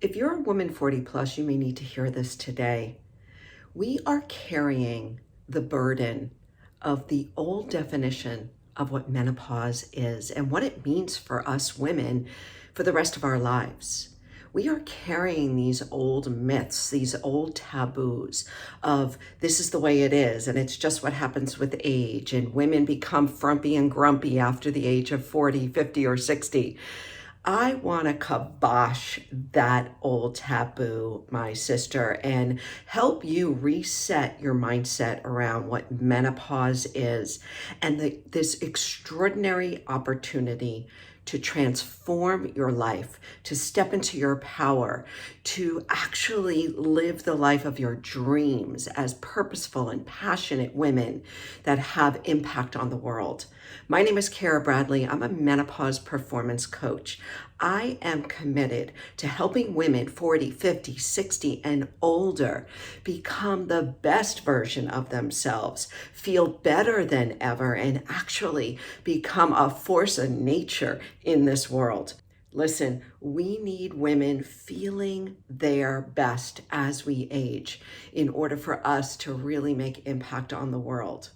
If you're a woman 40 plus, you may need to hear this today. We are carrying the burden of the old definition of what menopause is and what it means for us women for the rest of our lives. We are carrying these old myths, these old taboos of this is the way it is, and it's just what happens with age, and women become frumpy and grumpy after the age of 40, 50, or 60. I want to kibosh that old taboo, my sister, and help you reset your mindset around what menopause is and this extraordinary opportunity to transform your life, to step into your power, to actually live the life of your dreams as purposeful and passionate women that have impact on the world. My name is Cara Bradley. I'm a menopause performance coach. I am committed to helping women 40, 50, 60, and older become the best version of themselves, feel better than ever, and actually become a force of nature in this world. Listen, we need women feeling their best as we age in order for us to really make impact on the world.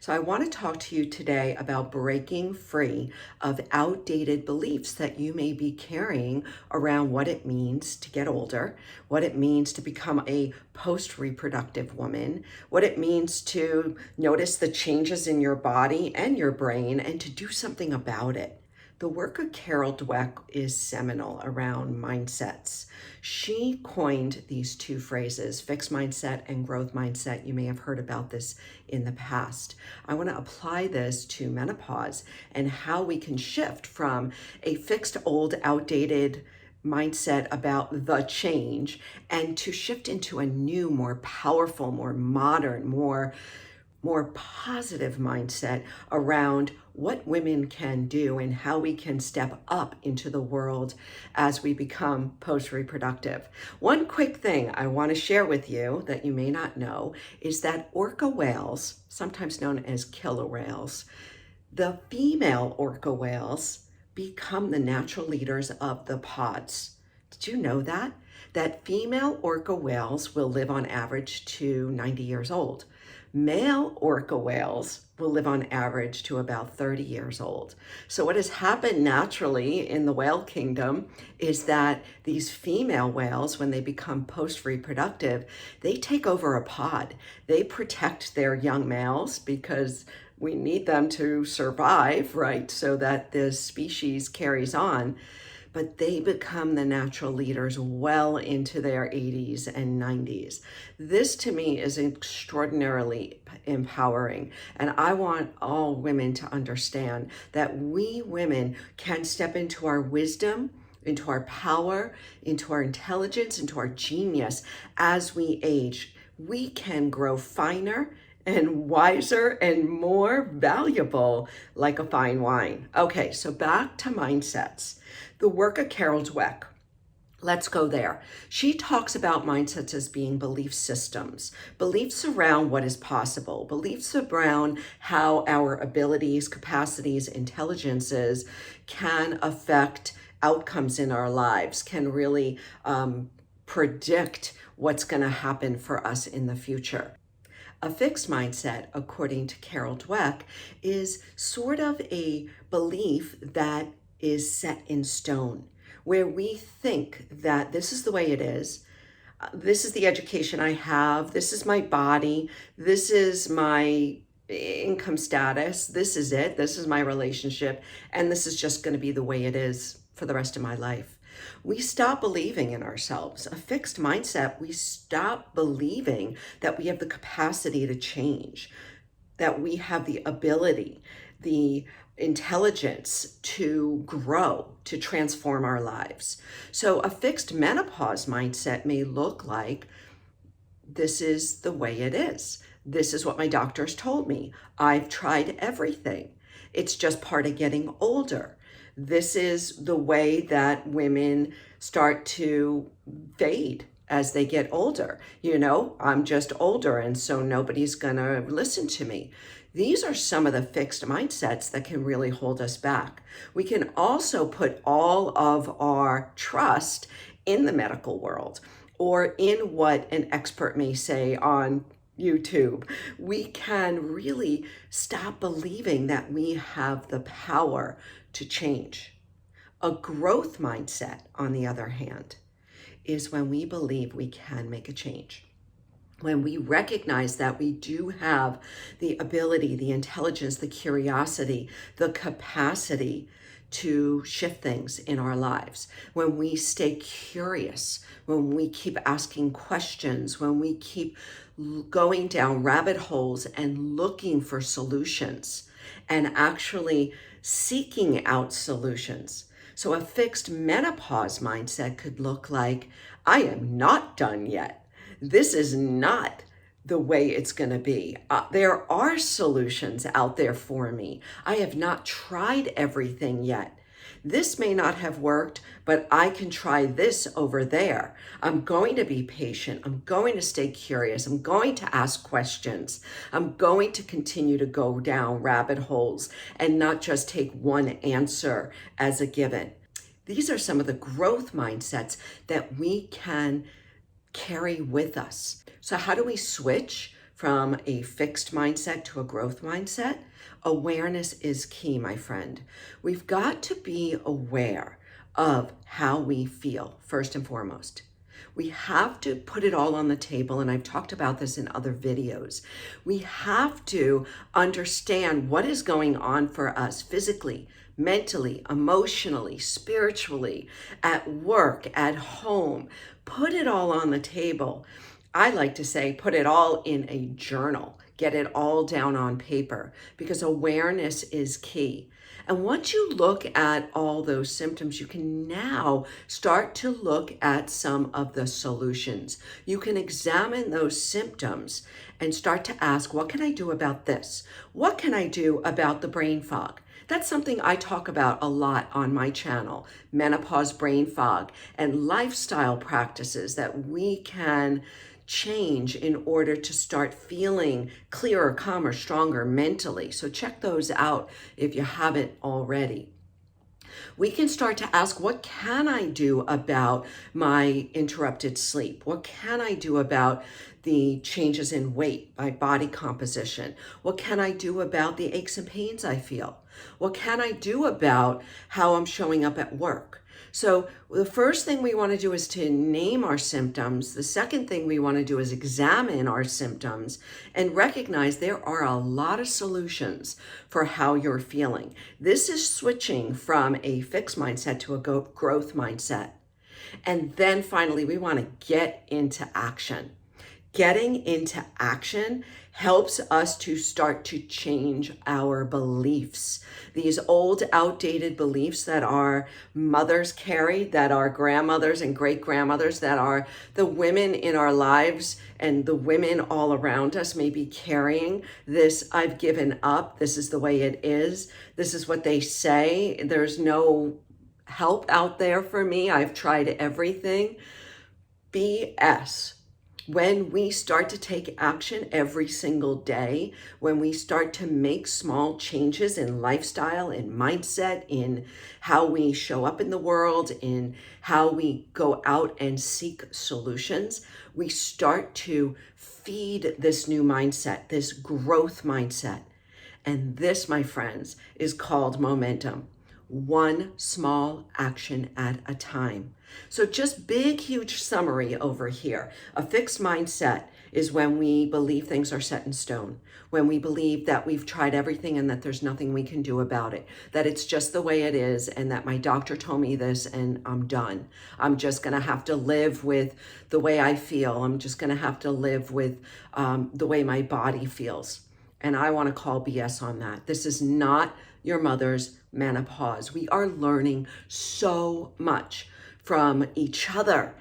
So I want to talk to you today about breaking free of outdated beliefs that you may be carrying around what it means to get older, what it means to become a post-reproductive woman, what it means to notice the changes in your body and your brain and to do something about it. The work of Carol Dweck is seminal around mindsets. She coined these two phrases, fixed mindset and growth mindset. You may have heard about this in the past. I want to apply this to menopause and how we can shift from a fixed, old, outdated mindset about the change and to shift into a new, more powerful, more modern, more positive mindset around what women can do and how we can step up into the world as we become post-reproductive. One quick thing I want to share with you that you may not know is that orca whales, sometimes known as killer whales, the female orca whales become the natural leaders of the pods. Did you know that? That female orca whales will live on average to 90 years old. Male orca whales will live on average to about 30 years old. So what has happened naturally in the whale kingdom is that these female whales, when they become post-reproductive, they take over a pod. They protect their young males because we need them to survive, right? So that the species carries on. But they become the natural leaders well into their 80s and 90s. This to me is extraordinarily empowering. And I want all women to understand that we women can step into our wisdom, into our power, into our intelligence, into our genius as we age. We can grow finer and wiser and more valuable like a fine wine. Okay, so back to mindsets. The work of Carol Dweck. Let's go there. She talks about mindsets as being belief systems, beliefs around what is possible, beliefs around how our abilities, capacities, intelligences can affect outcomes in our lives, can really predict what's going to happen for us in the future. A fixed mindset, according to Carol Dweck, is sort of a belief that is set in stone, where we think that this is the way it is, this is the education I have, this is my body, this is my income status, this is it, this is my relationship, and this is just going to be the way it is for the rest of my life. We stop believing in ourselves. A fixed mindset, we stop believing that we have the capacity to change, that we have the ability, the intelligence to grow, to transform our lives. So a fixed menopause mindset may look like, this is the way it is. This is what my doctors told me. I've tried everything. It's just part of getting older. This is the way that women start to fade as they get older. I'm just older, and so nobody's gonna listen to me. These are some of the fixed mindsets that can really hold us back. We can also put all of our trust in the medical world or in what an expert may say on YouTube. We can really stop believing that we have the power to change. A growth mindset, on the other hand, is when we believe we can make a change. When we recognize that we do have the ability, the intelligence, the curiosity, the capacity to shift things in our lives. When we stay curious, when we keep asking questions, when we keep going down rabbit holes and looking for solutions and actually seeking out solutions. So a fixed menopause mindset could look like, I am not done yet. This is not the way it's going to be. There are solutions out there for me. I have not tried everything yet. This may not have worked, but I can try this over there. I'm going to be patient. I'm going to stay curious. I'm going to ask questions. I'm going to continue to go down rabbit holes and not just take one answer as a given. These are some of the growth mindsets that we can carry with us. So how do we switch from a fixed mindset to a growth mindset? Awareness is key, my friend. We've got to be aware of how we feel, first and foremost. We have to put it all on the table, and I've talked about this in other videos. We have to understand what is going on for us physically, mentally, emotionally, spiritually, at work, at home. Put it all on the table. I like to say, put it all in a journal. Get it all down on paper, because awareness is key. And once you look at all those symptoms, you can now start to look at some of the solutions. You can examine those symptoms and start to ask, what can I do about this? What can I do about the brain fog? That's something I talk about a lot on my channel, menopause brain fog, and lifestyle practices that we can change in order to start feeling clearer, calmer, stronger mentally. So check those out if you haven't already. We can start to ask, what can I do about my interrupted sleep? What can I do about the changes in weight, my body composition? What can I do about the aches and pains I feel? What can I do about how I'm showing up at work? So the first thing we want to do is to name our symptoms. The second thing we want to do is examine our symptoms and recognize there are a lot of solutions for how you're feeling. This is switching from a fixed mindset to a growth mindset. And then finally, we want to get into action. Getting into action helps us to start to change our beliefs. These old, outdated beliefs that our mothers carried, that our grandmothers and great-grandmothers, that are the women in our lives and the women all around us may be carrying. This, I've given up, this is the way it is, this is what they say, there's no help out there for me, I've tried everything. BS. When we start to take action every single day, when we start to make small changes in lifestyle, in mindset, in how we show up in the world, in how we go out and seek solutions, we start to feed this new mindset, this growth mindset. And this, my friends, is called momentum. One small action at a time. So just big, huge summary over here. A fixed mindset is when we believe things are set in stone, when we believe that we've tried everything and that there's nothing we can do about it, that it's just the way it is and that my doctor told me this and I'm done. I'm just going to have to live with the way I feel. I'm just going to have to live with the way my body feels. And I want to call BS on that. This is not your mother's menopause. We are learning so much from each other.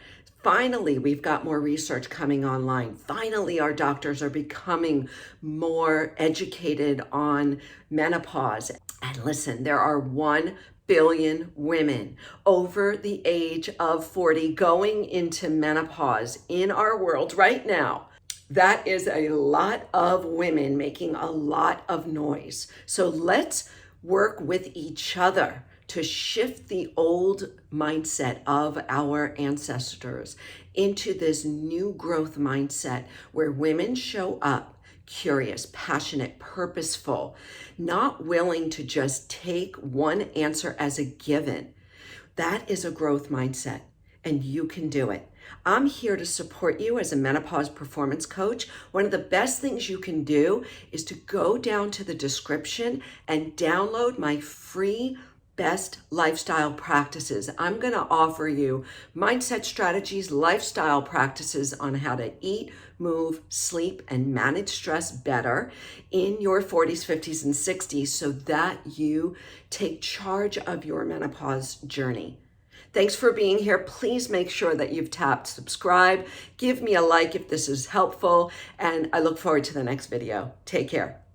Finally, we've got more research coming online. Finally, our doctors are becoming more educated on menopause. And listen, there are 1 billion women over the age of 40 going into menopause in our world right now. That is a lot of women making a lot of noise. So let's work with each other to shift the old mindset of our ancestors into this new growth mindset where women show up curious, passionate, purposeful, not willing to just take one answer as a given. That is a growth mindset, and you can do it. I'm here to support you as a menopause performance coach. One of the best things you can do is to go down to the description and download my free best lifestyle practices. I'm going to offer you mindset strategies, lifestyle practices on how to eat, move, sleep, and manage stress better in your 40s, 50s, and 60s so that you take charge of your menopause journey. Thanks for being here. Please make sure that you've tapped subscribe. Give me a like if this is helpful, and I look forward to the next video. Take care.